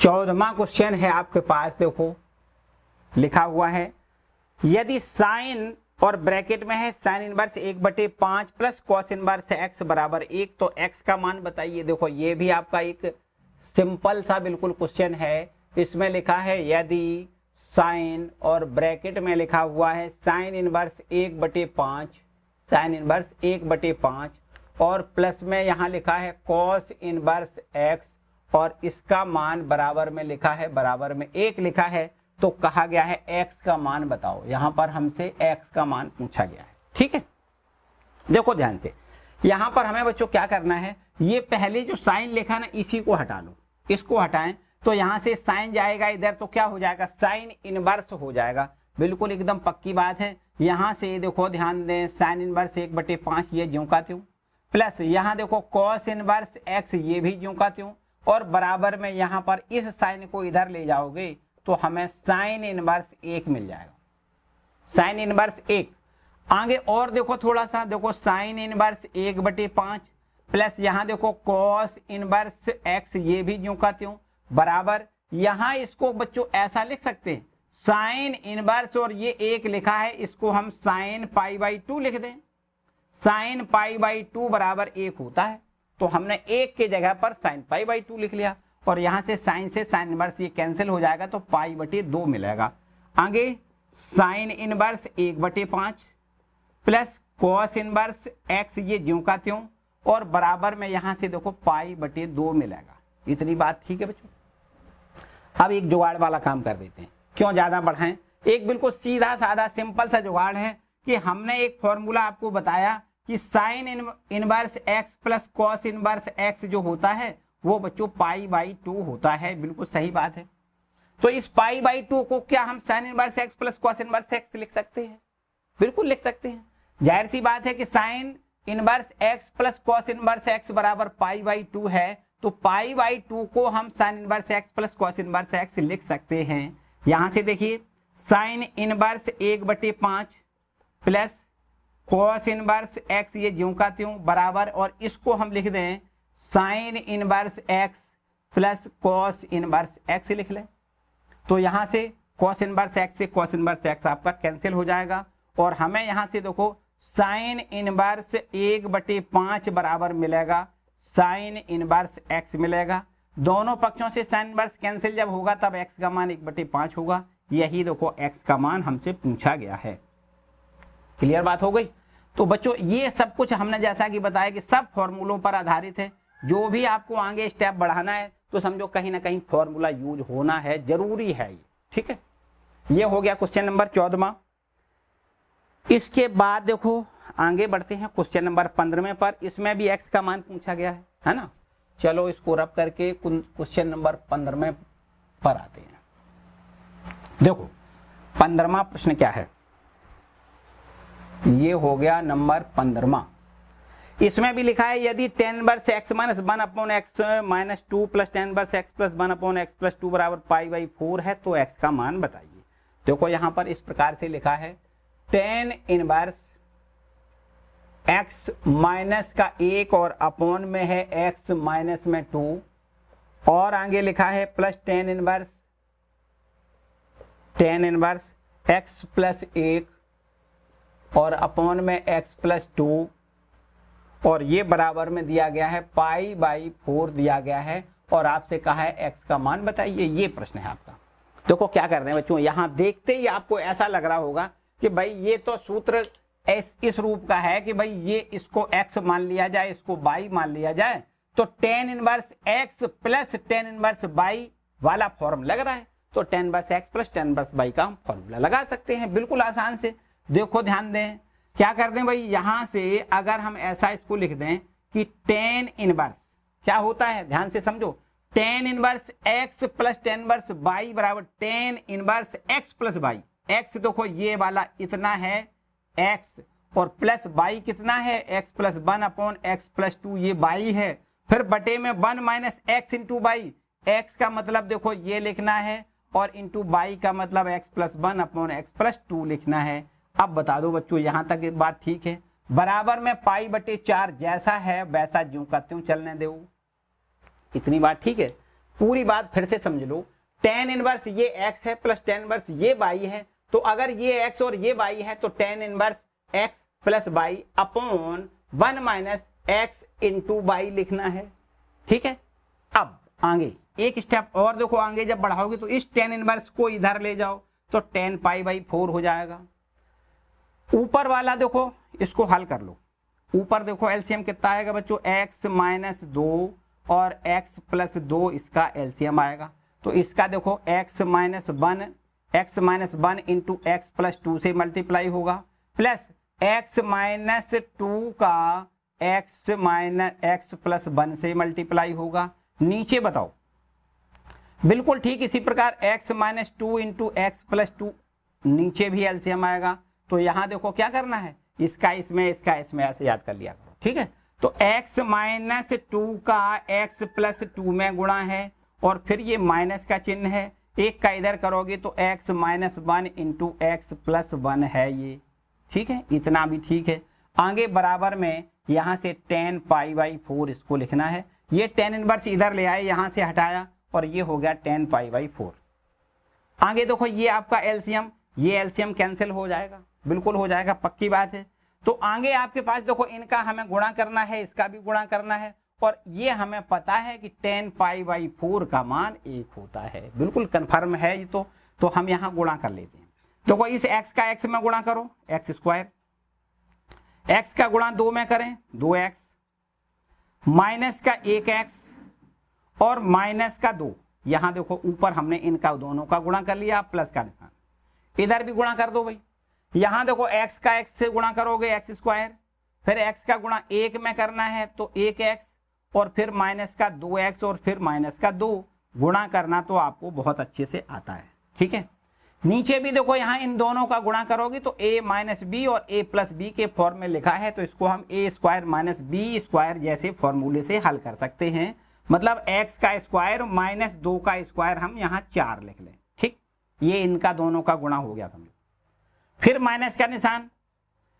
14वां question है आपके पास, देखो लिखा हुआ है यदि साइन और ब्रैकेट में है sine inverse 1/5 plus cos inverse x बराबर 1, तो x का मान बताइए। देखो ये भी आपका एक सिंपल सा बिल्कुल क्वेश्चन है। इसमें लिखा है यदि साइन और ब्रैकेट में लिखा हुआ है साइन इनवर्स 1/5, साइन इनवर्स 1/5 और प्लस में यहाँ लिखा है कॉस इनवर्स x और इसका मान बराबर में लिखा है, बराबर में 1 लिखा है, तो कहा गया है x का मान बताओ। यहां पर हमसे x का मान पूछा गया है, ठीक है। देखो ध्यान से, यहां पर हमें बच्चों क्या करना है, ये पहले जो साइन लिखा ना इसी को हटा लो, इसको हटाएं तो यहां से साइन जाएगा इधर, तो क्या हो जाएगा, साइन इनवर्स हो जाएगा। बिल्कुल एकदम पक्की बात है। यहां से देखो ध्यान दें, साइन इनवर्स 1/5 ये ज्यों का त्यों, प्लस यहां देखो कॉस इनवर्स x ये भी ज्यों का त्यों, और बराबर में यहां पर इस साइन को इधर ले जाओगे तो हमें साइन इनवर्स 1 मिल जाएगा, साइन इनवर्स 1। आगे और देखो थोड़ा सा, देखो साइन इनवर्स 1/5 प्लस यहां देखो कॉस इनवर्स x ये भी ज्यों का त्यों, बराबर यहां इसको बच्चों ऐसा लिख सकते हैं साइन इनवर्स, और ये 1 लिखा है इसको हम साइन π/2 लिख दें। साइन π/2 बराबर 1 होता है, तो हमने 1 के जगह पर साइन π/2 लिख लिया, और यहां से साइन इनवर्स ये कैंसिल हो जाएगा तो π/2 मिलेगा। आगे sine inverse 1/5 plus cos inverse x ये ज्यों का त्यों, और बराबर में यहां से देखो π/2 मिलेगा। इतनी बात ठीक है बच्चों। अब एक जुगाड़ वाला काम कर देते हैं, क्यों ज्यादा बढ़ाएं। एक बिल्कुल सीधा साधा सिंपल सा जुगाड़ है कि हमने एक फॉर्मूला आपको बताया कि sine inverse x plus cos inverse x जो होता है वो बच्चों π/2 होता है। बिल्कुल सही बात है। तो इस π/2 को क्या हम sine inverse x plus cos inverse x लिख सकते हैं? बिल्कुल लिख सकते हैं। जाहिर सी बात है कि sine inverse x plus cos inverse x बराबर π/2 है, तो π/2 को हम sine inverse x plus cos inverse x लिख सकते हैं। यहां से देखिए sine inverse 1/5 plus cos inverse x ये ज्यों का त्यों, बराबर, और इसको हम लिख दें sine inverse x plus cos inverse x लिख लें। तो यहां से कॉस इनवर्स x से कॉस इनवर्स x आपका कैंसिल हो जाएगा, और हमें यहां से देखो साइन इनवर्स 1/5 बराबर मिलेगा साइन इनवर्स x मिलेगा। दोनों पक्षों से साइन इनवर्स कैंसिल जब होगा तब x का मान 1/5 होगा। यही देखो x का मान हमसे पूछा गया है। क्लियर बात हो गई। तो बच्चों ये सब कुछ हमने जैसा कि बताया कि सब फॉर्मूलों पर आधारित है। जो भी आपको आगे स्टेप बढ़ाना है तो समझो कहीं ना कहीं फॉर्मूला यूज होना है, जरूरी है ये, ठीक है। ये हो गया क्वेश्चन नंबर 14वां। इसके बाद देखो आगे बढ़ते हैं क्वेश्चन नंबर 15वें पर। इसमें भी x का मान पूछा गया है ना। चलो इसको रब करके क्वेश्चन नंबर 15वें पर आते हैं। देखो 15वां प्रश्न क्या है, ये हो गया नंबर 15वां। इसमें भी लिखा है यदि tan inverse x minus 1/x minus 2 plus tan inverse x plus 1/x plus 2 बराबर π/4 है, तो x का मान बताइए। देखो यहां पर इस प्रकार से लिखा है tan इनवर्स x माइनस का 1 और अपॉन में है x माइनस में 2, और आगे लिखा है plus tan inverse x plus 1 और अपॉन में x प्लस 2, और ये बराबर में दिया गया है π/4 दिया गया है, और आपसे कहा है x का मान बताइए। ये प्रश्न है आपका। देखो क्या कर रहे हैं बच्चों, यहां देखते ही आपको ऐसा लग रहा होगा कि भाई ये तो सूत्र इस रूप का है कि भाई ये इसको x मान लिया जाए, इसको y मान लिया जाए, तो tan inverse x plus tan inverse y वाला फॉर्मूला लग रहा है, तो tan inverse x plus tan inverse y का हम फॉर्मूला लगा सकते हैं बिल्कुल आसान से। देखो ध्यान दें क्या कर दें भाई, यहां से अगर हम ऐसा इसको लिख दें कि tan इनवर्स क्या होता है, ध्यान से समझो, tan inverse x plus tan inverse y बराबर tan inverse x plus y। x देखो ये वाला इतना है x, और प्लस y कितना है x प्लस 1/x प्लस 2 ये y है, फिर बटे में 1 minus x into Y. x का मतलब देखो ये लिखना है, और इंटू y का मतलब x प्लस 1/x प्लस 2 लिखना है। अब बता दो बच्चों यहां तक बात ठीक है। बराबर में π/4 जैसा है वैसा ज्यों का त्यों चलने दो। इतनी बात ठीक है। पूरी बात फिर से समझ लो। tan इनवर्स ये x है प्लस tan इनवर्स ये y है, तो अगर ये x और ये y है तो tan inverse x plus y upon 1 minus x into y लिखना है। ठीक है, अब आगे एक स्टेप और देखो, आगे जब बढ़ाओगे तो इस tan इनवर्स को इधर ले जाओ तो tan पाई बाई 4 हो जाएगा। ऊपर वाला देखो, इसको हल कर लो। ऊपर देखो एलसीएम कितना आएगा बच्चों, x माइनस 2 और x प्लस 2 इसका एलसीएम आएगा। तो इसका देखो x minus 1 into x plus 2 से मल्टीप्लाई होगा, प्लस x माइनस 2 का x माइनस एक्स प्लस 1 से मल्टीप्लाई होगा। नीचे बताओ, बिल्कुल ठीक इसी प्रकार x minus 2 into x plus 2, नीचे भी एलसीएम आएगा। तो यहां देखो क्या करना है, इसका इसमें ऐसे याद कर लिया करो। ठीक है, तो x माइनस 2 का x प्लस 2 में गुणा है और फिर ये माइनस का चिन्ह है, एक का इधर करोगे तो x minus 1 into x plus 1 है ये। ठीक है, इतना भी ठीक है। आगे बराबर में यहां से tan पाई बाई 4 इसको लिखना है। ये tan इनवर्स इधर ले आए, यहां से हटाया और ये हो गया tan पाई बाई 4। आगे देखो ये आपका एलसीएम, ये एलसीएम कैंसिल हो जाएगा, बिल्कुल हो जाएगा, पक्की बात है। तो आगे आपके पास देखो इनका हमें गुणा करना है, इसका भी गुणा करना है, और ये हमें पता है कि tan पाई बाई 4 का मान 1 होता है, बिल्कुल कंफर्म है ये। तो हम यहाँ गुणा कर लेते हैं। देखो इस x का x में गुणा करो, एक्स स्क्वायर, x का गुणा 2 में करें 2x, माइनस का 1x और माइनस का 2। यहां देखो ऊपर हमने इनका दोनों का गुणा कर लिया, प्लस का निशान, इधर भी गुणा कर दो भाई। यहां देखो x का x से गुणा करोगे एक्स स्क्वायर, फिर x का गुणा 1 में करना है तो 1x और फिर माइनस का 2x और फिर माइनस का 2। गुणा करना तो आपको बहुत अच्छे से आता है। ठीक है, नीचे भी देखो यहाँ इन दोनों का गुणा करोगे तो a माइनस बी और a प्लस बी के फॉर्म में लिखा है, तो इसको हम a square minus B square जैसे फॉर्मूले से हल कर सकते हैं। मतलब x का स्क्वायर माइनस 2 का स्क्वायर हम यहाँ 4 लिख लें। ठीक, ये इनका दोनों का गुणा हो गया समझो। फिर माइनस का निशान,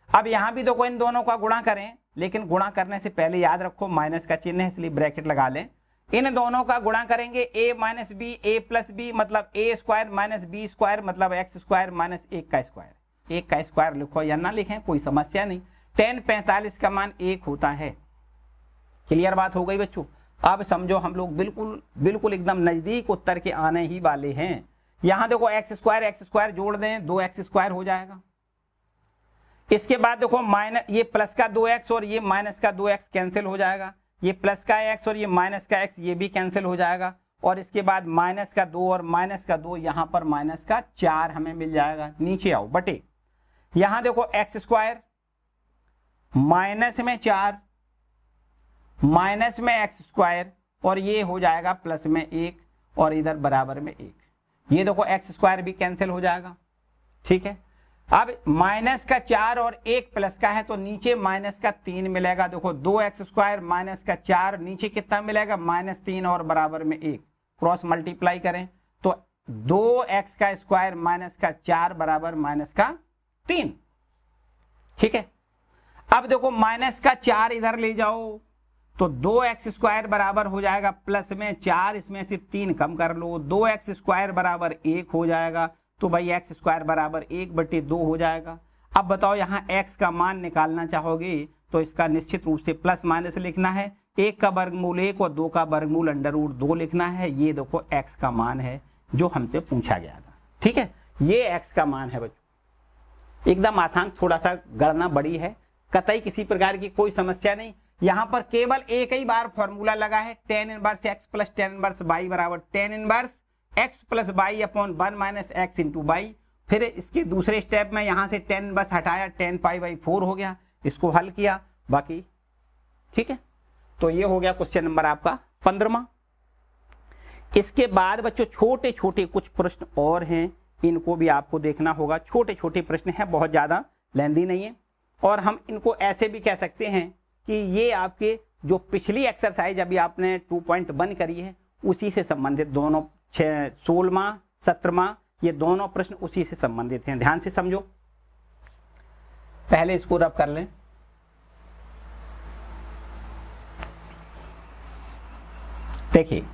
अब यहां भी देखो इन दोनों का गुणा करें, लेकिन गुणा करने से पहले याद रखो माइनस का चिन्ह है इसलिए ब्रैकेट लगा लें। इन दोनों का गुणा करेंगे a minus B, a plus B मतलब a square minus B square मतलब एक्स स्क्वायर माइनस 1 का स्क्वायर। 1 का स्क्वायर लिखो या ना लिखें कोई समस्या नहीं। tan 45 का मान 1 होता है। क्लियर बात हो गई बच्चों। अब समझो हम लोग बिल्कुल एकदम नजदीक उत्तर के आने ही वाले हैं। यहां देखो एक्स स्क्वायर जोड़ दें 2x स्क्वायर हो जाएगा। इसके बाद देखो माइनस, ये प्लस का 2x और ये माइनस का 2x कैंसिल हो जाएगा। ये प्लस का x और ये माइनस का x ये भी कैंसिल हो जाएगा। और इसके बाद माइनस का 2 और माइनस का 2, यहां पर माइनस का 4 हमें मिल जाएगा। नीचे आओ बटे, यहां देखो एक्स स्क्वायर माइनस में 4 माइनस में एक्स स्क्वायर और ये हो जाएगा प्लस में 1 और इधर बराबर में 1। ये देखो एक्स स्क्वायर भी कैंसिल हो जाएगा। ठीक है, अब माइनस का 4 और 1 प्लस का है तो नीचे माइनस का 3 मिलेगा। देखो 2x स्क्वायर माइनस का 4, नीचे कितना मिलेगा माइनस 3 और बराबर में 1। क्रॉस मल्टीप्लाई करें तो 2x का स्क्वायर माइनस का 4 बराबर माइनस का 3। ठीक है, अब देखो माइनस का 4 इधर ले जाओ तो 2x स्क्वायर बराबर हो जाएगा प्लस में 4, इसमें से 3 कम कर लो, 2x स्क्वायर बराबर 1 हो जाएगा। तो भाई एक्स स्क्वायर बराबर 1/2 हो जाएगा। अब बताओ यहाँ x का मान निकालना चाहोगे तो इसका निश्चित रूप से प्लस माइनस लिखना है। 1 का वर्गमूल 1 और 2 का वर्गमूल √2 लिखना है। ये देखो x का मान है जो हमसे पूछा गया था। ठीक है, ये x का मान है बच्चों, एकदम आसान, थोड़ा सा गणना बड़ी है, कतई किसी प्रकार की कोई समस्या नहीं। यहाँ पर केवल एक ही बार फॉर्मूला लगा है, tan inverse x plus tan inverse y बराबर tan inverse x plus y upon 1 minus x into Y. फिर इसके दूसरे स्टेप में यहां से tan इनवर्स हटाया, tan पाई बाई 4 हो गया, इसको हल किया बाकी। ठीक है, तो ये हो गया क्वेश्चन नंबर आपका 15वां। इसके बाद बच्चों छोटे छोटे कुछ प्रश्न और हैं, इनको भी आपको देखना होगा। छोटे छोटे प्रश्न हैं, बहुत ज्यादा लेंदी नहीं है, और हम इनको ऐसे भी कह सकते हैं कि ये आपके जो पिछली एक्सरसाइज अभी आपने 2.1 करी है उसी से संबंधित दोनों 16वां 17वां ये दोनों प्रश्न उसी से संबंधित हैं। ध्यान से समझो, पहले इसको रब कर लें। देखिए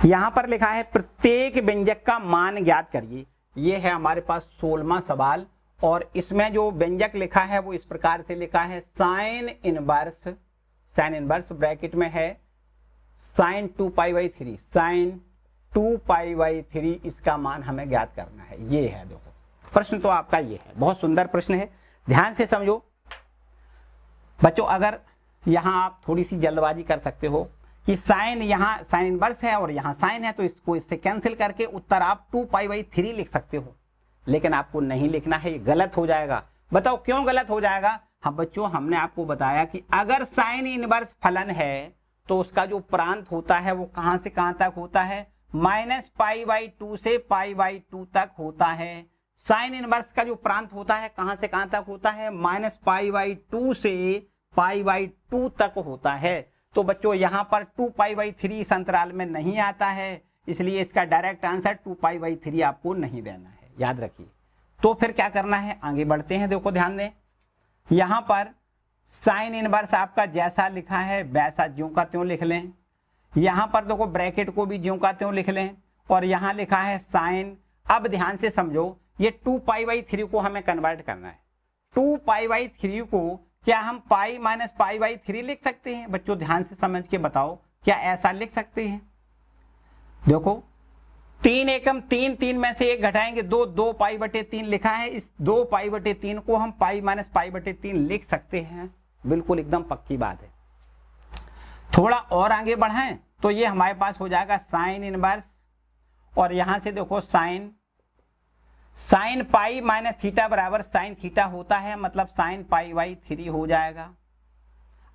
यहां पर लिखा है प्रत्येक व्यंजक का मान ज्ञात करिए। ये है हमारे पास 16वां सवाल और इसमें जो व्यंजक लिखा है वो इस प्रकार से लिखा है साइन इनवर्स ब्रैकेट में है साइन 2π/3, साइन 2π/3 इसका मान हमें ज्ञात करना है। ये है, देखो प्रश्न तो आपका ये है, बहुत सुंदर प्रश्न है, ध्यान से समझो बच्चों। अगर यहां आप थोड़ी सी जल्दबाजी कर सकते हो कि साइन, यहां साइन इनवर्स है और यहां साइन है, तो इसको इससे कैंसिल करके उत्तर आप 2π/3 लिख सकते हो, लेकिन आपको नहीं लिखना है, ये गलत हो जाएगा। बताओ क्यों गलत हो जाएगा? हाँ बच्चों, हमने आपको बताया कि अगर साइन इनवर्स फलन है तो उसका जो प्रांत होता है वो कहां से कहां तक होता है, -π/2 से π/2 तक होता है। साइन इनवर्स का जो प्रांत होता है कहां से कहां तक होता है, -π/2 से π/2 तक होता है। तो बच्चों यहां पर 2π/3 इस अंतराल में नहीं आता है, इसलिए इसका डायरेक्ट आंसर 2π/3 आपको नहीं देना है, याद रखिए। तो फिर क्या करना है, आगे बढ़ते हैं। देखो ध्यान दें, यहां पर साइन इनवर्स आपका जैसा लिखा है वैसा ज्यों का त्यों लिख लें। यहां पर देखो ब्रैकेट को भी ज्यों का त्यों लिख लें और यहां लिखा है साइन। अब ध्यान से समझो, ये 2π/3 को हमें कन्वर्ट करना है। 2π/3 को क्या हम π-π/3 लिख सकते हैं? बच्चों ध्यान से समझ के बताओ, क्या ऐसा लिख सकते हैं? देखो 3 एकम 3, 3 में से 1 घटाएंगे 2, 2π/3 लिखा है। इस 2π/3 को हम π-π/3 लिख सकते हैं, बिल्कुल एकदम पक्की बात है। थोड़ा और आगे बढ़ाएं तो ये हमारे पास हो जाएगा साइन इनवर्स और यहां से देखो साइन π-θ बराबर साइन थीटा होता है, मतलब साइन π/3 हो जाएगा।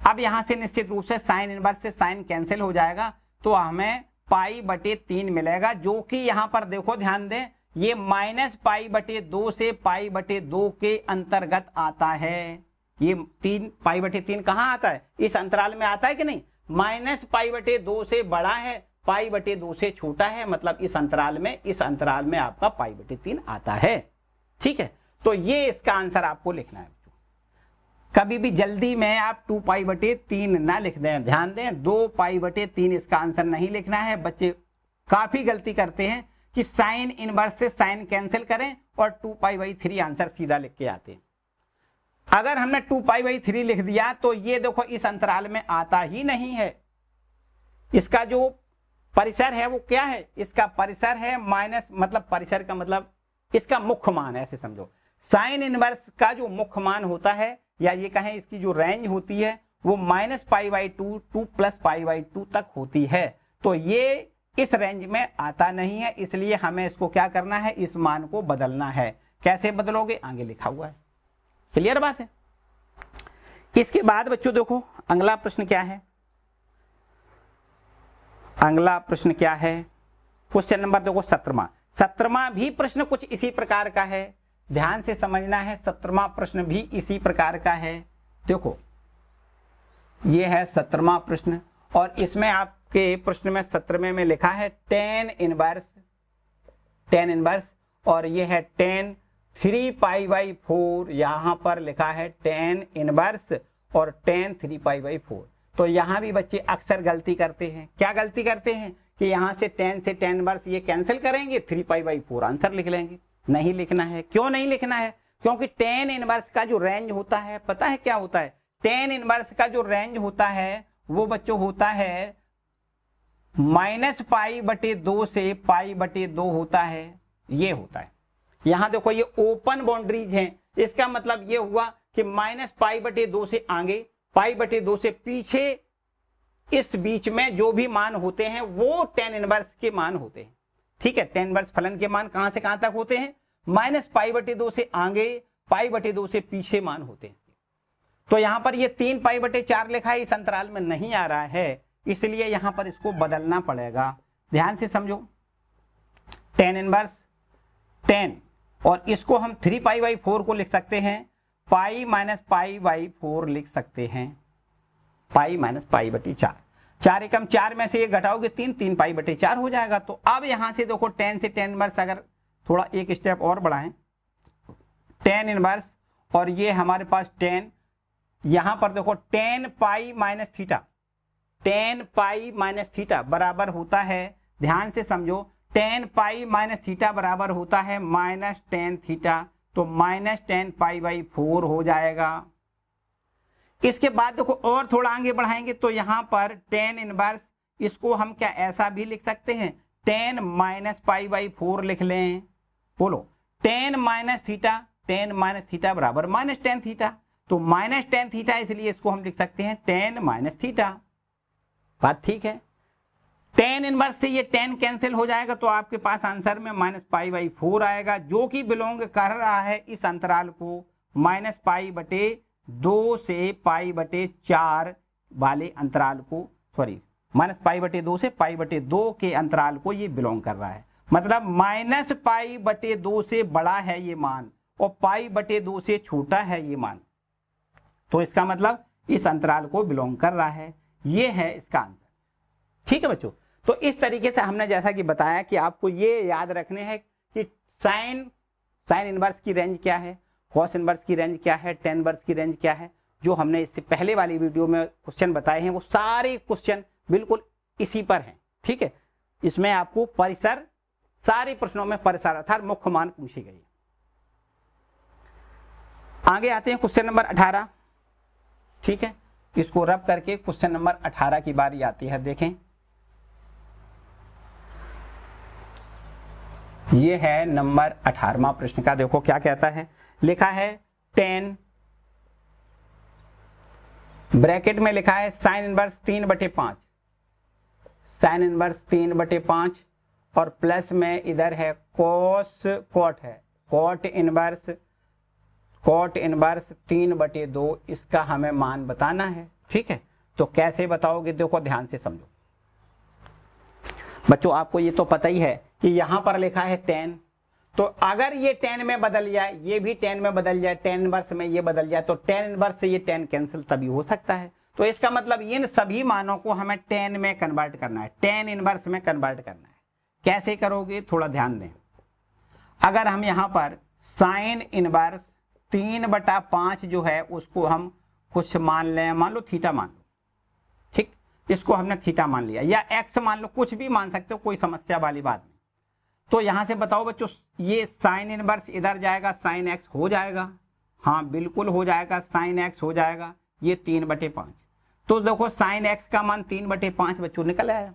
अब यहां से निश्चित रूप से साइन इनवर्स से साइन कैंसिल हो जाएगा, तो हमें π/3 मिलेगा, जो कि यहां पर देखो ध्यान दें, ये -π/2 से π/2 के अंतर्गत आता है। ये 3 π/3 कहां आता है, इस अंतराल में आता है कि नहीं? -π/2 से बड़ा है, π/2 से छोटा है, मतलब इस अंतराल में आपका π/3 आता है। ठीक है, तो ये इसका आंसर आपको लिखना है। कभी भी जल्दी में आप 2π/3 ना लिख दें, ध्यान दें 2π/3 इसका आंसर नहीं लिखना है। बच्चे काफी गलती करते हैं कि साइन इनवर्स से साइन कैंसिल करें और 2π/3 आंसर सीधा लिख के आते हैं। अगर हमने 2π/3 लिख दिया तो ये देखो इस अंतराल में आता ही नहीं है। इसका जो परिसर है वो क्या है, इसका परिसर है माइनस, मतलब परिसर का मतलब इसका मुख्य मान है, ऐसे समझो। साइन इनवर्स का जो मुख्य मान होता है, या ये कहें इसकी जो रेंज होती है वो -π/2 to +π/2 तक होती है। तो ये इस रेंज में आता नहीं है, इसलिए हमें इसको क्या करना है, इस मान को बदलना है। कैसे बदलोगे, आगे लिखा हुआ है, क्लियर बात है। इसके बाद बच्चों देखो अगला प्रश्न क्या है, अगला प्रश्न क्या है, क्वेश्चन नंबर देखो 17वां भी प्रश्न कुछ इसी प्रकार का है, ध्यान से समझना है। 17वां प्रश्न भी इसी प्रकार का है। देखो ये है 17वां प्रश्न और इसमें आपके प्रश्न में 17वें में लिखा है tan इनवर्स और ये है tan 3π/4, यहां पर लिखा है tan इनवर्स और tan 3π/4। तो यहां भी बच्चे अक्सर गलती करते हैं। क्या गलती करते हैं कि यहां से tan से tan इनवर्स ये कैंसिल करेंगे, 3π/4 आंसर लिख लेंगे। नहीं लिखना है। क्यों नहीं लिखना है? क्योंकि tan इनवर्स का जो रेंज होता है, पता है क्या होता है? tan इनवर्स का जो रेंज होता है वो बच्चों होता है -π/2 से π/2 होता है, ये होता है। यहां देखो ये ओपन बाउंड्रीज हैं, इसका मतलब ये हुआ कि -π/2 से आगे, π/2 से पीछे, इस बीच में जो भी मान होते हैं वो tan इनवर्स के मान होते हैं। ठीक है, tan इनवर्स फलन के मान कहां से कहां तक होते हैं, -π/2 से आगे, π/2 से पीछे मान होते हैं। तो यहां पर ये 3π/4 लिखा है, इस अंतराल में नहीं आ रहा है, इसलिए यहां पर इसको बदलना पड़ेगा। ध्यान से समझो, tan इनवर्स tan और इसको हम 3π/4 को लिख सकते हैं, π-π/4 लिख सकते हैं, π-π/4। 4 एकम 4 में से ये घटाओगे 3, 3π/4 हो जाएगा। तो अब यहां से देखो tan से tan इनवर्स अगर थोड़ा एक स्टेप और बढ़ाएं, tan इनवर्स और ये हमारे पास tan, यहां पर देखो tan π - θ, tan π - θ बराबर होता है ध्यान से समझो, टेन पाई माइनस थीटा बराबर होता है माइनस टेन थीटा, तो माइनस टेन पाई बाई 4 हो जाएगा। इसके बाद देखो और थोड़ा आगे बढ़ाएंगे तो यहां पर टेन इनवर्स, इसको हम क्या ऐसा भी लिख सकते हैं, टेन माइनस पाई बाई 4 लिख लें। बोलो टेन माइनस थीटा बराबर माइनस टेन थीटा, तो माइनस टेन थीटा, इसलिए इसको हम लिख सकते हैं टेन माइनस थीटा। बात ठीक है। टेन इनवर्स से ये टेन कैंसिल हो जाएगा, तो आपके पास आंसर में माइनस पाई बाई 4 आएगा, जो कि बिलोंग कर रहा है इस अंतराल को माइनस पाई बटे 2 से पाई बटे 4 वाले अंतराल को, सॉरी माइनस पाई बटे 2 से पाई बटे 2 के अंतराल को ये बिलोंग कर रहा है। मतलब माइनस पाई बटे 2 से बड़ा है ये मान और पाई बटे 2 से छोटा है ये मान, तो इसका मतलब इस अंतराल को बिलोंग कर रहा है। ये है इसका आंसर। ठीक है बच्चों, तो इस तरीके से हमने जैसा कि बताया कि आपको ये याद रखने हैं कि साइन इनवर्स की रेंज क्या है, कॉस इनवर्स की रेंज क्या है, टेन इनवर्स की रेंज क्या है। जो हमने इससे पहले वाली वीडियो में क्वेश्चन बताए हैं वो सारे क्वेश्चन बिल्कुल इसी पर हैं। ठीक है, इसमें आपको परिसर, सारे प्रश्नों में परिसर अर्थात मुख्य मान पूछी गई। आगे आते हैं क्वेश्चन नंबर 18। ठीक है, इसको रब करके क्वेश्चन नंबर 18 की बारी आती है। देखें, ये है नंबर 18वां प्रश्न का। देखो क्या कहता है, लिखा है 10, ब्रैकेट में लिखा है साइन इनवर्स 3/5, साइन इनवर्स 3/5 और प्लस में इधर है कॉट है, कॉट इनवर्स 3/2, इसका हमें मान बताना है। ठीक है, तो कैसे बताओगे, देखो ध्यान से समझो बच्चों। आपको ये तो पता ही है कि यहां पर लिखा है 10, तो अगर ये 10 में बदल जाए, ये भी 10 में बदल जाए, 10 इनवर्स में ये बदल जाए, तो 10 इनवर्स से ये 10 कैंसिल तभी हो सकता है। तो इसका मतलब इन सभी मानों को हमें 10 में कन्वर्ट करना है, 10 इनवर्स में कन्वर्ट करना है। कैसे करोगे, थोड़ा ध्यान दें। अगर हम यहां पर साइन इनवर्स 3/5 जो है उसको हम कुछ मान लें, मान लो थीटा मान लो। ठीक, इसको हमने थीटा मान लिया, या एक्स मान लो, कुछ भी मान सकते हो, कोई समस्या वाली बात नहीं। तो यहां से बताओ बच्चों, ये साइन इनवर्स इधर जाएगा, साइन एक्स हो जाएगा, हाँ बिल्कुल हो जाएगा, साइन एक्स हो जाएगा, ये 3/5। तो देखो साइन एक्स का मान 3/5 बच्चों निकल आया।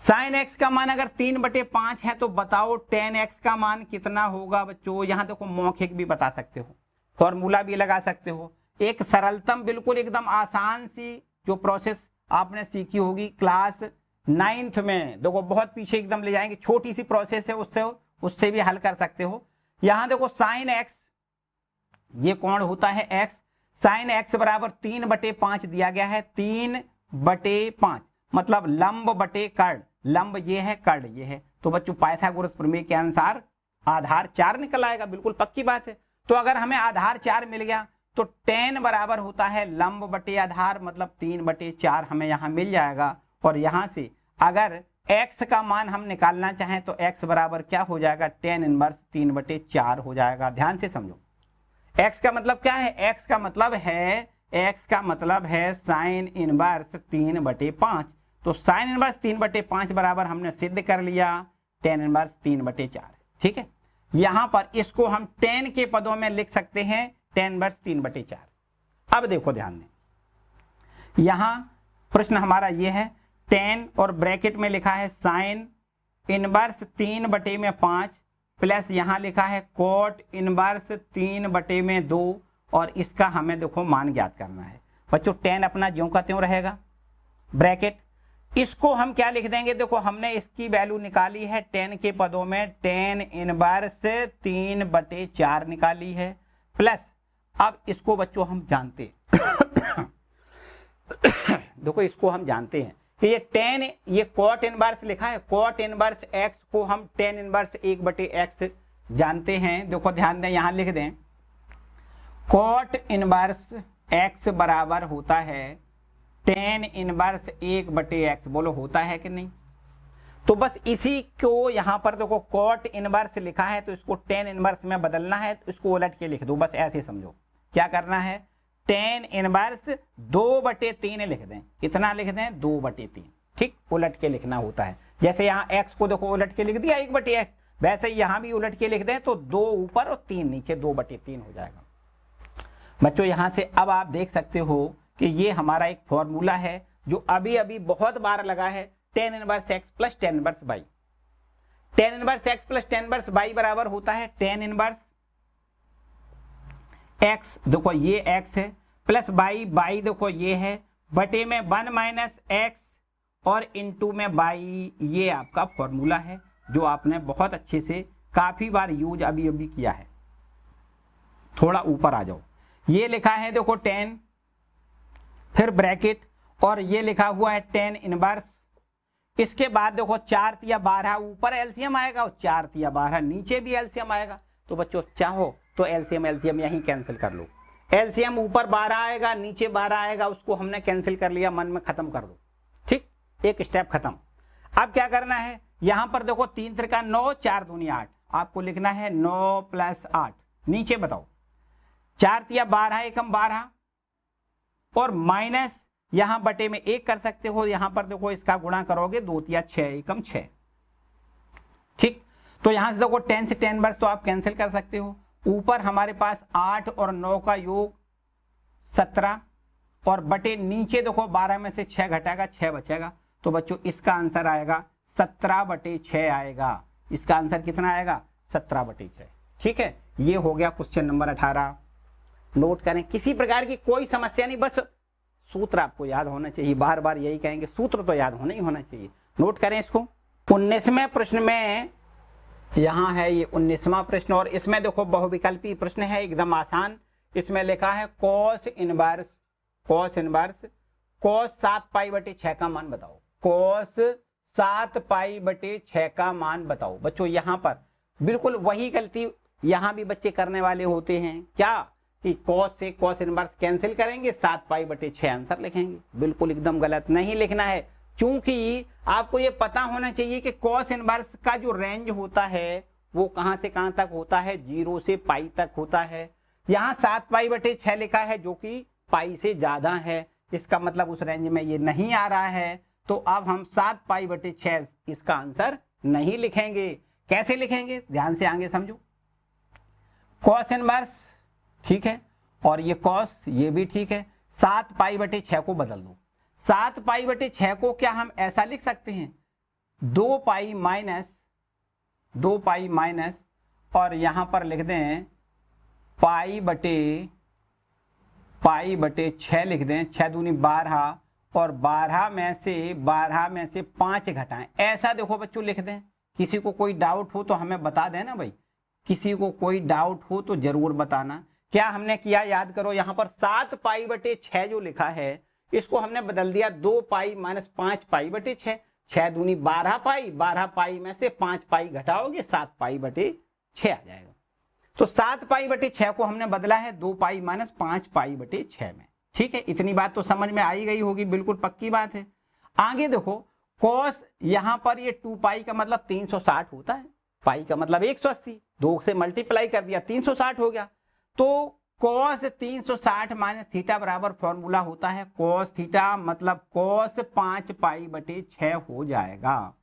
साइन एक्स का मान अगर 3/5 है तो बताओ टेन एक्स का मान कितना होगा बच्चों। यहां देखो मौखिक भी बता सकते हो, फॉर्मूला भी लगा सकते हो। एक सरलतम बिल्कुल एकदम आसान सी जो प्रोसेस आपने सीखी होगी क्लास 9th में, देखो बहुत पीछे एकदम ले जाएंगे, छोटी सी प्रोसेस है, उससे भी हल कर सकते हो। यहां देखो साइन एक्स, ये कौन होता है एक्स, साइन एक्स बराबर 3/5 दिया गया है, 3/5 मतलब लंब बटे कर्ण, लंब ये है, कर्ण ये है। तो बच्चों पाइथागोरस प्रमेय के अनुसार आधार 4 निकल आएगा, बिल्कुल पक्की बात है। तो अगर हमें आधार 4 मिल गया तो 10 बराबर होता है लंब बटे आधार, मतलब 3/4 हमें यहां मिल जाएगा। और यहां से अगर x का मान हम निकालना चाहें तो x बराबर क्या हो जाएगा, 10 इनवर्स 3/4 हो जाएगा। ध्यान से समझो, x का मतलब क्या है, x का मतलब है साइन इनवर्स 3/5। तो साइन इनवर्स 3/5 बराबर हमने सिद्ध कर लिया 10 इनवर्स 3/4। ठीक है, यहां पर इसको हम 10 के पदों में लिख सकते हैं 10 इनवर्स 3/4। अब देखो ध्यान दें, यहां प्रश्न हमारा ये है 10 और ब्रैकेट में लिखा है साइन इनवर्स 3/5 प्लस यहां लिखा है कॉट इनवर्स 3/2 और इसका हमें देखो मान ज्ञात करना है। बच्चों 10 अपना ज्यों का त्यों रहेगा, ब्रैकेट, इसको हम क्या लिख देंगे, देखो हमने इसकी वैल्यू निकाली है 10 के पदों में 10 इनवर्स 3/4 निकाली है, प्लस अब इसको बच्चों हम जानते देखो इसको हम जानते हैं कि ये 10, ये कॉट इनवर्स लिखा है, कॉट इनवर्स x को हम 10 इनवर्स 1/x जानते हैं। देखो ध्यान दें, यहां लिख दें कॉट इनवर्स x बराबर होता है 10 इनवर्स 1/x। बोलो होता है कि नहीं। तो बस इसी को यहां पर देखो कॉट इनवर्स लिखा है तो इसको 10 इनवर्स में बदलना है, तो इसको उलट के लिख दो, बस ऐसे समझो। क्या करना है, 10 इनवर्स 2/3 लिख दें, कितना लिख दें, 2/3। ठीक, उलट के लिखना होता है। जैसे यहाँ x को देखो उलट के लिख दिया 1/x, वैसे यहाँ भी उलट के लिख दें तो 2 ऊपर और 3 नीचे, 2/3 हो जाएगा। बच्चों यहाँ से अब आप देख सकते हो कि ये हमारा एक फॉर्मूला है जो अभी अभी बहुत बार लगा है, tan inverse x plus tan inverse y। tan inverse x plus tan inverse y बराबर होता है tan इनवर्स x, देखो ये x है, प्लस y देखो ये है, बटे में 1 माइनस x और इनटू में y। ये आपका फॉर्मूला है जो आपने बहुत अच्छे से काफी बार यूज अभी अभी किया है। थोड़ा ऊपर आ जाओ, ये लिखा है देखो tan, फिर ब्रैकेट और ये लिखा हुआ है tan इनवर्स। इसके बाद देखो 4 तिया 12 ऊपर एलसीएम आएगा और 4 तिया 12 नीचे भी एलसीएम आएगा। तो बच्चों चाहो तो एलसीएम यहीं कैंसिल कर लो। एलसीएम ऊपर 12 आएगा, नीचे 12 आएगा, उसको हमने कैंसिल कर लिया, मन में खत्म कर दो। ठीक, एक स्टेप खत्म। अब क्या करना है, यहां पर देखो 3 त्रिका 9, 4 दूनी 8, आपको लिखना है 9 प्लस 8। नीचे बताओ 4 तिया 12 एकम 12 और माइनस यहां बटे में 1 कर सकते हो। यहां पर देखो इसका गुणा करोगे 2 तिया 6 एकम 6। ठीक, तो यहां से देखो tan से tan इनवर्स तो आप कैंसिल कर सकते हो। ऊपर हमारे पास 8 और 9 का योग 17 और बटे नीचे देखो 12 में से 6 घटाएगा 6 बचेगा। तो बच्चों इसका आंसर आएगा 17/6 आएगा। इसका आंसर कितना आएगा, 17/6। ठीक है, ये हो गया क्वेश्चन नंबर 18। नोट करें, किसी प्रकार की कोई समस्या नहीं, बस सूत्र आपको याद होना चाहिए। बार बार यही कहेंगे, सूत्र तो याद होना ही होना चाहिए। नोट करें इसको। 19वें प्रश्न में यहां है ये 19वां प्रश्न और इसमें देखो बहुविकल्पी प्रश्न है, एकदम आसान। इसमें लिखा है cos इनवर्स cos 7π/6 का मान बताओ। cos 7π/6 का मान बताओ। बच्चों यहां पर बिल्कुल वही गलती यहां भी बच्चे करने वाले होते हैं, क्या कि cos से cos इनवर्स कैंसिल करेंगे, 7π/6 आंसर लिखेंगे। बिल्कुल एकदम गलत नहीं लिखना है, क्योंकि आपको ये पता होना चाहिए कि cos इनवर्स का जो रेंज होता है वो कहां से कहां तक होता है, 0 से पाई तक होता है। यहाँ 7π/6 लिखा है जो कि पाई से ज्यादा है, इसका मतलब उस रेंज में ये नहीं आ रहा है। तो अब हम 7π/6 इसका आंसर नहीं लिखेंगे। कैसे लिखेंगे, ध्यान से आगे समझो। cos इनवर्स ठीक है और ये cos ये भी ठीक है, 7π/6 को बदल दो। 7π/6 को क्या हम ऐसा लिख सकते हैं, 2π माइनस और यहां पर लिख दें π/6 लिख दें। 6 दूनी 12 और 12 में से 5 घटाएं, ऐसा देखो बच्चों लिख दें। किसी को कोई डाउट हो तो हमें बता देना भाई, किसी को कोई डाउट हो तो जरूर बताना। क्या हमने किया याद करो, यहां पर 7π/6 जो लिखा है इसको हमने बदल दिया 2π माइनस 5π/6। 6 दूनी 12π, 12π में से 5π घटाओगे 7π/6 आ जाएगा। तो 7π/6 को हमने बदला है 2π माइनस 5π/6 में। ठीक है, इतनी बात तो समझ में आई गई होगी, बिल्कुल पक्की बात है। आगे देखो cos, यहां पर ये 2π का मतलब 360 होता है, पाई का मतलब 180, 2 से मल्टीप्लाई कर दिया 360 हो गया। तो cos 360 माइनस थीटा बराबर फॉर्मूला होता है cos थीटा, मतलब cos 5π/6 हो जाएगा।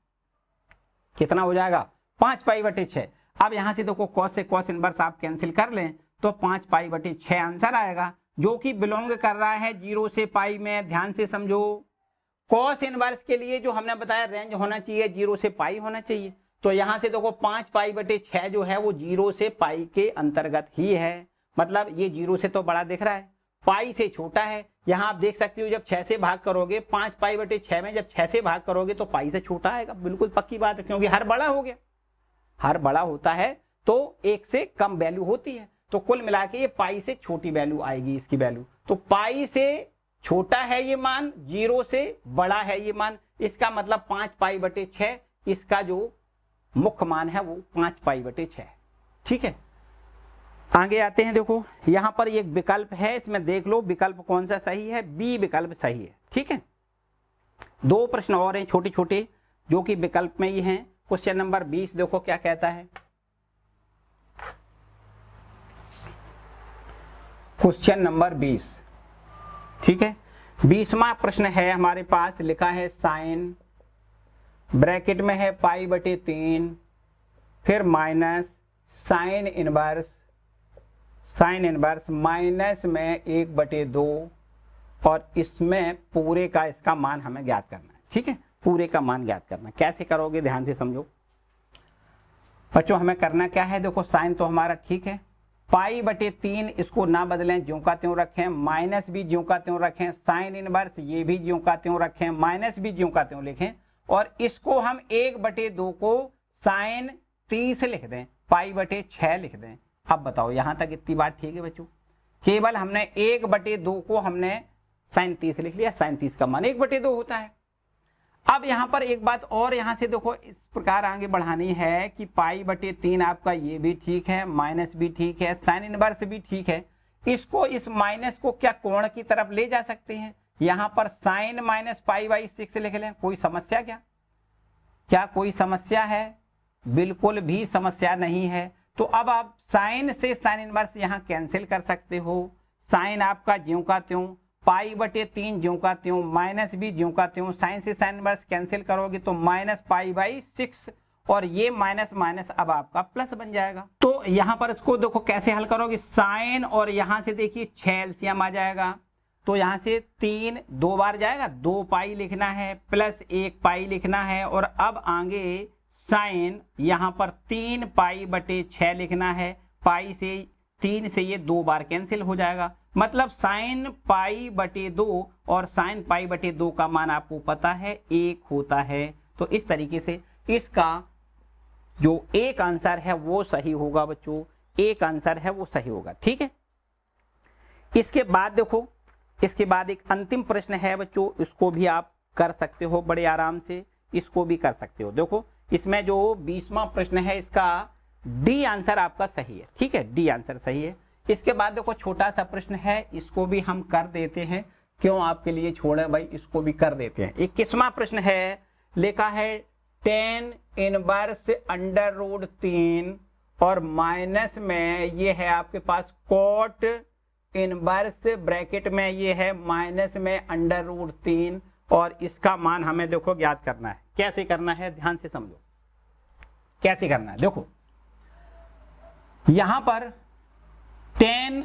कितना हो जाएगा, 5π/6। अब यहां से देखो cos से cos इनवर्स आप कैंसिल कर लें तो 5π/6 आंसर आएगा, जो कि बिलोंग कर रहा है 0 से पाई में। ध्यान से समझो, cos इनवर्स के लिए जो हमने बताया रेंज होना चाहिए 0 से पाई होना चाहिए। तो यहां से देखो 5π/6 जो है वो 0 से पाई के अंतर्गत ही है, मतलब ये 0 से तो बड़ा दिख रहा है, पाई से छोटा है। यहां आप देख सकते हो जब 6 से भाग करोगे, 5π/6 में जब 6 से भाग करोगे तो पाई से छोटा आएगा। बिल्कुल पक्की बात है, क्योंकि हर बड़ा हो गया, हर बड़ा होता है तो 1 से कम वैल्यू होती है। तो कुल मिला के ये पाई से छोटी वैल्यू आएगी इसकी वैल्यू। तो पाई से छोटा है ये मान, 0 से बड़ा है ये मान, इसका मतलब 5π/6 इसका जो मुख्य मान है वो 5π/6 है। ठीक है, आगे आते हैं। देखो यहां पर एक विकल्प है, इसमें देख लो विकल्प कौन सा सही है, बी विकल्प सही है। ठीक है, 2 प्रश्न और हैं छोटे छोटे जो कि विकल्प में ही हैं। क्वेश्चन नंबर 20 देखो क्या कहता है। क्वेश्चन नंबर 20, ठीक है, 20वां प्रश्न है हमारे पास, लिखा है साइन ब्रैकेट में है पाई बटे 3, फिर माइनस साइन इनवर्स माइनस में 1/2 और इसमें पूरे का इसका मान हमें ज्ञात करना है। ठीक है, पूरे का मान ज्ञात करना। कैसे करोगे ध्यान से समझो बच्चों। हमें करना क्या है, देखो साइन तो हमारा ठीक है, पाई बटे 3 इसको ना बदलें, ज्यों का त्यों रखें, माइनस भी ज्यों का त्यों रखें, साइन इनवर्स ये भी ज्यों का त्यों रखें, माइनस भी ज्यों का त्यों लिखें और इसको हम 1/2 को साइन 30 लिख दें, पाई बटे 6 लिख दें। अब बताओ यहां तक इतनी बात ठीक है बच्चों। केवल हमने 1/2 को हमने साइन 30 लिख लिया, साइन 30 का मान 1/2 होता है। अब यहां पर एक बात और यहां से देखो इस प्रकार आगे बढ़ानी है कि पाई बटे 3 आपका ये भी ठीक है, माइनस भी ठीक है, साइन इनवर्स भी ठीक है। इसको इस माइनस को क्या कोण की तरफ ले जा सकते हैं, यहां पर साइन माइनस पाई बाई 6 लिख लें। कोई समस्या क्या कोई समस्या है? बिल्कुल भी समस्या नहीं है। तो अब आप साइन से साइन इनवर्स यहां कैंसिल कर सकते हो। साइन आपका ज्यों का त्यों, पाई बटे 3 ज्यों का त्यों, माइनस भी ज्यों का त्यों, साइन से साइन इनवर्स कैंसिल करोगे तो माइनस पाई बाई 6 और ये माइनस माइनस अब आपका प्लस बन जाएगा। तो यहां पर इसको देखो कैसे हल करोगे, साइन और यहां से देखिए 6 एलसीएम आ जाएगा तो यहां से 3 2 बार जाएगा, 2 पाई लिखना है प्लस 1 पाई लिखना है और अब आगे साइन यहां पर 3 पाई बटे 6 लिखना है। पाई से 3 से ये 2 बार कैंसिल हो जाएगा, मतलब साइन पाई बटे 2 और साइन पाई बटे 2 का मान आपको पता है 1 होता है। तो इस तरीके से इसका जो एक आंसर है वो सही होगा बच्चों, एक आंसर है वो सही होगा। ठीक है, इसके बाद देखो, इसके बाद एक अंतिम प्रश्न है बच्चों, इसको भी आप कर सकते हो बड़े आराम से, इसको भी कर सकते हो। देखो इसमें जो 20वां प्रश्न है इसका डी आंसर आपका सही है। ठीक है, डी आंसर सही है। इसके बाद देखो छोटा सा प्रश्न है, इसको भी हम कर देते हैं, क्यों आपके लिए छोड़े भाई, इसको भी कर देते हैं। 21वां प्रश्न है, लिखा है tan इनवर्स √3 और माइनस में ये है आपके पास कॉट इनवर्स, ब्रैकेट में ये है माइनस में √3 और इसका मान हमें देखो ज्ञात करना है। कैसे करना है ध्यान से समझो, कैसे करना है। देखो यहां पर 10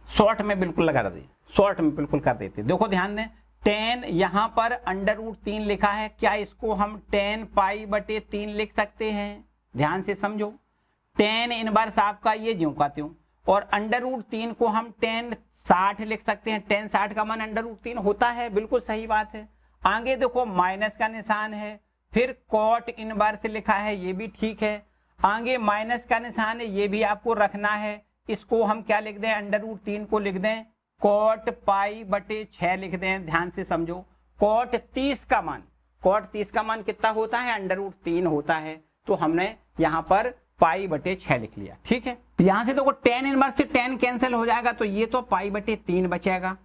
शॉर्ट में बिल्कुल लगा दे, शॉर्ट में बिल्कुल कर देते। देखो ध्यान दें, 10 यहां पर √3 लिखा है, क्या इसको हम 10 पाई बटे 3 लिख सकते हैं? ध्यान से समझो, 10 इनवर्स आपका ये ज्यों का त्यों और √3 को हम 10 60 लिख सकते हैं। 10 60 का मान √3 होता है, बिल्कुल सही बात है। आगे देखो माइनस का निशान है, फिर कॉट इनवर्स लिखा है, ये भी ठीक है। आगे माइनस का निशान है, ये भी आपको रखना है। इसको हम क्या लिख दें, √3 को लिख दें कॉट पाई बटे 6 लिख दें। ध्यान से समझो, कॉट 30 का मान कितना होता है, √3 होता है। तो हमने यहाँ पर पाई बटे 6 लिख लिया। ठीक है, यहां से देखो tan इनवर्स से tan कैंसिल हो जाएगा तो ये तो पाई बटे 3 बचेगा।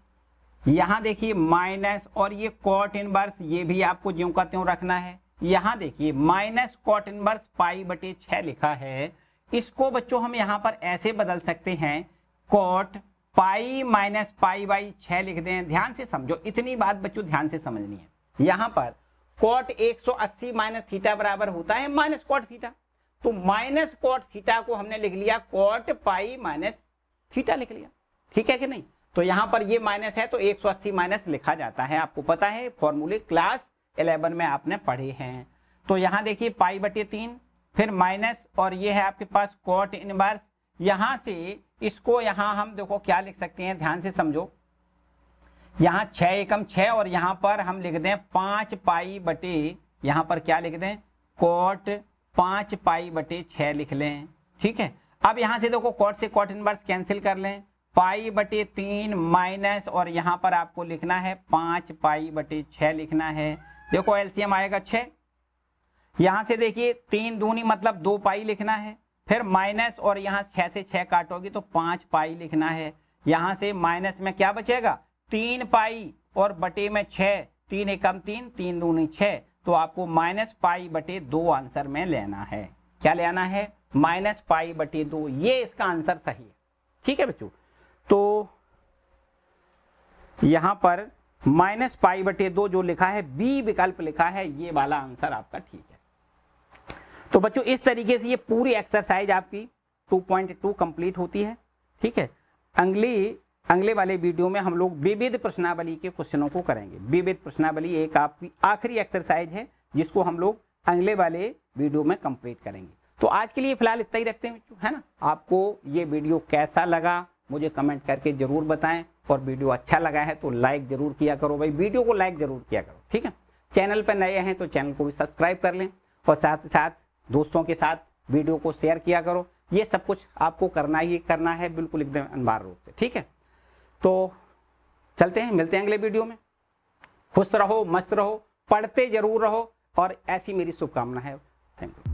यहां देखिए माइनस और ये कॉट इनवर्स, ये भी आपको ज्यों का त्यों रखना है। यहां देखिए माइनस कॉट इनवर्स पाई बटे 6 लिखा है, इसको बच्चों हम यहां पर ऐसे बदल सकते हैं, cot pi minus pi by 6 लिख दें। ध्यान से समझो, इतनी बात बच्चों ध्यान से समझनी है। यहां पर कॉट 180 माइनस थीटा बराबर होता है माइनस कॉट थीटा, तो माइनस कॉट थीटा को हमने लिख लिया कॉट पाई माइनस थीटा लिख लिया। ठीक है कि नहीं? तो यहां पर ये माइनस है तो 180 माइनस लिखा जाता है, आपको पता है, फॉर्मूले क्लास 11 में आपने पढ़े हैं। तो यहां देखिए पाई बटे 3 फिर माइनस और ये है आपके पास कॉट इनवर्स। यहां से इसको यहां हम देखो क्या लिख सकते हैं, ध्यान से समझो, यहां 6 एकम 6 और यहां पर हम लिख दें 5 पाई बटे, यहां पर क्या लिख दें, कॉट 5 पाई बटे 6 लिख लें। ठीक है, अब यहां से देखो कॉट से कॉट इनवर्स कैंसिल कर लें, पाई बटे 3 माइनस और यहां पर आपको लिखना है 5 पाई बटे 6 लिखना है। देखो एलसीएम आएगा 6, यहां से देखिए 3 दूनी मतलब 2 पाई लिखना है, फिर माइनस और यहां 6 से 6 काटोगे तो 5 पाई लिखना है। यहां से माइनस में क्या बचेगा, 3 पाई और बटे में 6, 3 एकम 3, 3 दूनी 6, तो आपको माइनस पाई बटे 2 आंसर में लेना है। क्या लेना है, माइनस पाई बटे 2, ये इसका आंसर सही है। ठीक है बच्चों, तो यहां पर माइनस पाई बटे 2 जो लिखा है, बी विकल्प लिखा है, ये वाला आंसर आपका ठीक है। तो बच्चों इस तरीके से ये पूरी एक्सरसाइज आपकी 2.2 कंप्लीट होती है। ठीक है, अगले वाले वीडियो में हम लोग विविध प्रश्नावली के क्वेश्चनों को करेंगे। विविध प्रश्नावली एक आपकी आखिरी एक्सरसाइज है जिसको हम लोग अगले वाले वीडियो में कंप्लीट करेंगे। तो आज के लिए फिलहाल इतना ही रखते हैं बच्चों, है ना। आपको ये वीडियो कैसा लगा मुझे कमेंट करके जरूर बताएं, और वीडियो अच्छा लगा है तो लाइक जरूर किया करो भाई, वीडियो को लाइक जरूर किया करो। ठीक है, चैनल पर नए हैं तो चैनल को भी सब्सक्राइब कर लें, और साथ ही साथ दोस्तों के साथ वीडियो को शेयर किया करो। ये सब कुछ आपको करना ही करना है, बिल्कुल एकदम अनिवार्य रूप से। ठीक है, तो चलते हैं, मिलते हैं अगले वीडियो में। खुश रहो, मस्त रहो, पढ़ते जरूर रहो, और ऐसी मेरी शुभकामना है। Thank you.